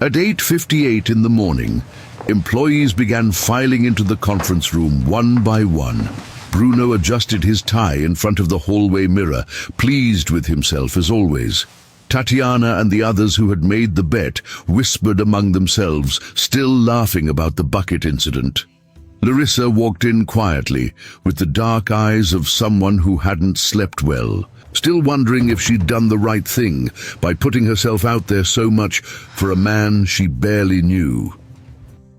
At 8:58 in the morning, employees began filing into the conference room one by one. Bruno adjusted his tie in front of the hallway mirror, pleased with himself as always. Tatiana and the others who had made the bet whispered among themselves, still laughing about the bucket incident. Larissa walked in quietly, with the dark eyes of someone who hadn't slept well, still wondering if she'd done the right thing by putting herself out there so much for a man she barely knew.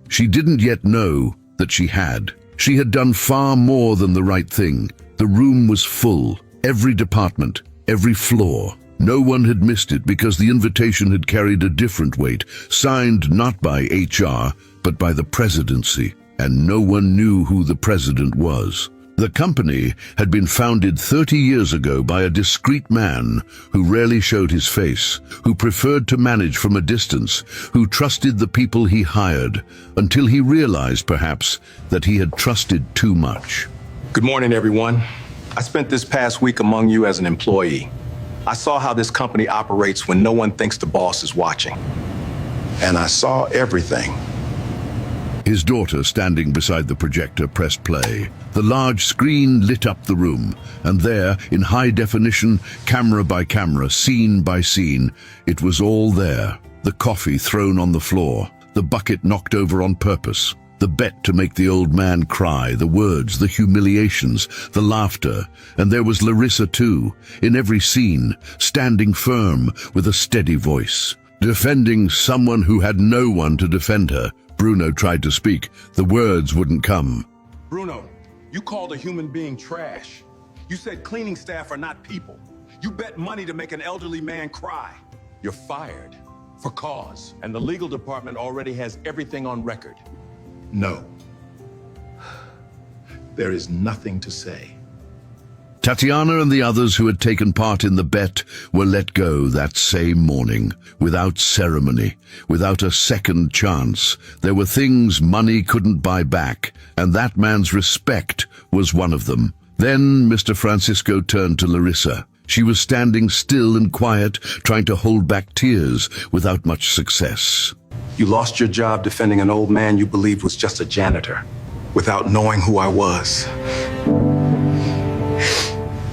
She didn't yet know that she had. She had done far more than the right thing. The room was full, every department, every floor. No one had missed it because the invitation had carried a different weight, signed not by HR, but by the presidency, and no one knew who the president was. The company had been founded 30 years ago by a discreet man who rarely showed his face, who preferred to manage from a distance, who trusted the people he hired, until he realized, perhaps, that he had trusted too much. Good morning, everyone. I spent this past week among you as an employee. I saw how this company operates when no one thinks the boss is watching. And I saw everything. His daughter, standing beside the projector, pressed play. The large screen lit up the room, and there, in high definition, camera by camera, scene by scene, it was all there. The coffee thrown on the floor, the bucket knocked over on purpose, the bet to make the old man cry, the words, the humiliations, the laughter. And there was Larissa too, in every scene, standing firm with a steady voice, defending someone who had no one to defend her. Bruno tried to speak. The words wouldn't come. Bruno, you called a human being trash. You said cleaning staff are not people. You bet money to make an elderly man cry. You're fired for cause, and the legal department already has everything on record. No. There is nothing to say. Tatiana and the others who had taken part in the bet were let go that same morning, without ceremony, without a second chance. There were things money couldn't buy back, and that man's respect was one of them. Then Mr. Francisco turned to Larissa. She was standing still and quiet, trying to hold back tears without much success. You lost your job defending an old man you believed was just a janitor, without knowing who I was,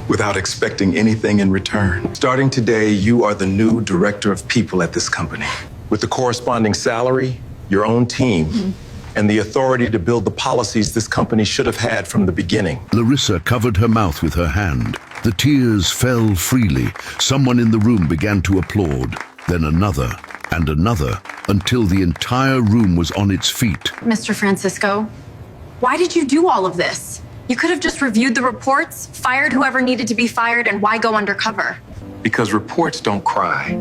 without expecting anything in return. Starting today, you are the new director of people at this company, with the corresponding salary, your own team, and the authority to build the policies this company should have had from the beginning. Larissa covered her mouth with her hand. The tears fell freely. Someone in the room began to applaud, then another and another, until the entire room was on its feet. Mr. Francisco, why did you do all of this? You could have just reviewed the reports, fired whoever needed to be fired, and why go undercover? Because reports don't cry.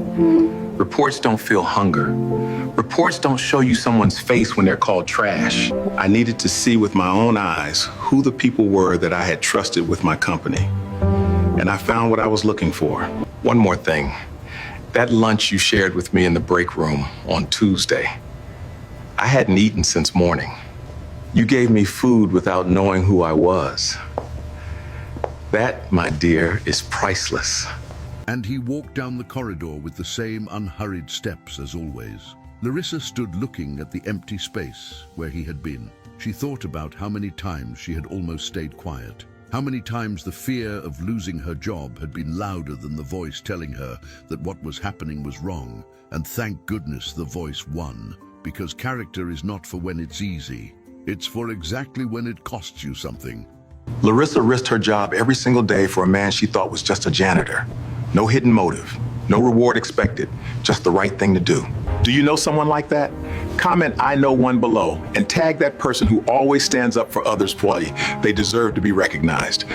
Reports don't feel hunger. Reports don't show you someone's face when they're called trash. I needed to see with my own eyes who the people were that I had trusted with my company. And I found what I was looking for. One more thing. That lunch you shared with me in the break room on Tuesday, I hadn't eaten since morning. You gave me food without knowing who I was. That, my dear, is priceless. And he walked down the corridor with the same unhurried steps as always. Larissa stood looking at the empty space where he had been. She thought about how many times she had almost stayed quiet. How many times the fear of losing her job had been louder than the voice telling her that what was happening was wrong. And thank goodness the voice won, because character is not for when it's easy. It's for exactly when it costs you something. Larissa risked her job every single day for a man she thought was just a janitor. No hidden motive, no reward expected, just the right thing to do. Do you know someone like that? Comment "I know one" below and tag that person who always stands up for others fully. They deserve to be recognized.